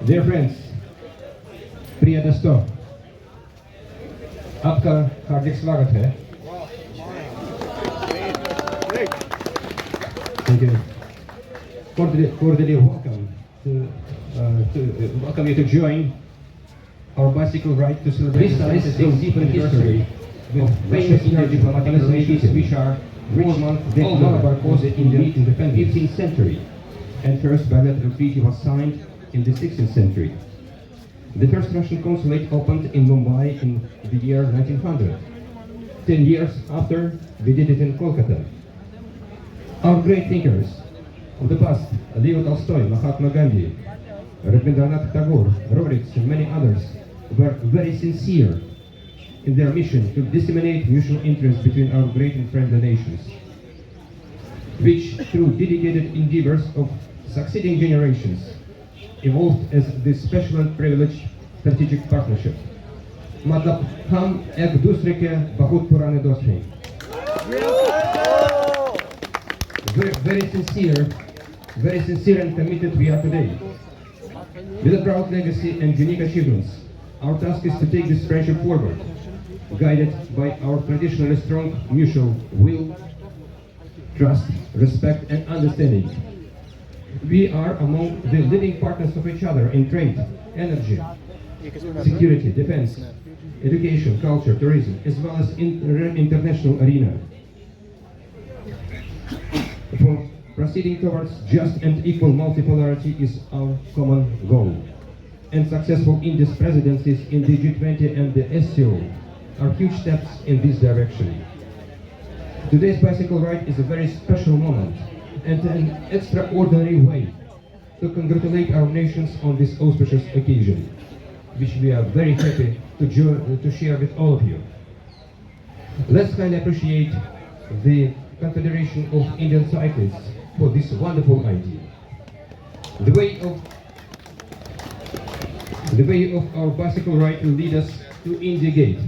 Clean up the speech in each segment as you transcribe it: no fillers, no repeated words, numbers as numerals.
Dear friends, प्रिय दोस्तों, आपका हार्दिक स्वागत है। Thank you. Cordially welcome welcome you to join our bicycle ride to celebrate the 76th deep in history with famous Indian diplomatic relations which are rich all Malabar coast in the independence 15th century, and first bilateral treaty was signed in the 16th century. The first Russian consulate opened in Mumbai in the year 1900. 10 years after, we did it in Kolkata. Our great thinkers of the past, Leo Tolstoy, Mahatma Gandhi, Rabindranath Tagore, Roerich, and many others, were very sincere in their mission to disseminate mutual interest between our great and friendly nations, which, through dedicated endeavors of succeeding generations, evolved as this special and privileged strategic partnership. मतलब हम एक दूसरे के बहुत पुराने दोस्त हैं. Very sincere and committed we are today. With a proud legacy and unique achievements, our task is to take this friendship forward, guided by our traditionally strong mutual will, trust, respect, and understanding. We are among the leading partners of each other in trade, energy, security, defense, education, culture, tourism, as well as in international arena. For proceeding towards just and equal multipolarity is our common goal. And successful India's presidencies in the G20 and the SCO are huge steps in this direction. Today's bicycle ride is a very special moment and an extraordinary way to congratulate our nations on this auspicious occasion, which we are very happy to share with all of you. Let's highly appreciate the Confederation of Indian cyclists for this wonderful idea. The way of our bicycle ride will lead us to India Gate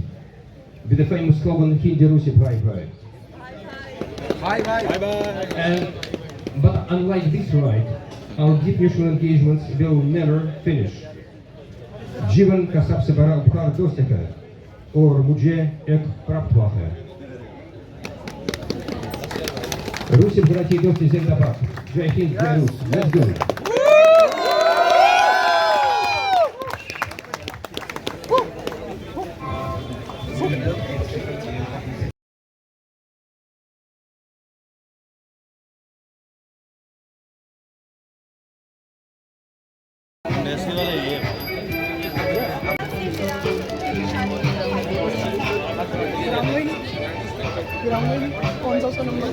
with the famous slogan Hindi Rusi Bhai Bhai. Bye bye. Bye bye. But unlike this ride, our deep mutual engagements will never finish. जीवन का सबसे बड़ा उपकार दोस्ती है और मुझे एक प्राप्त हुआ है. रूसी बराती दोस्ती जिंदाबाद. जय हिंद, जय रूस. Let's go. कौन सा उसका नंबर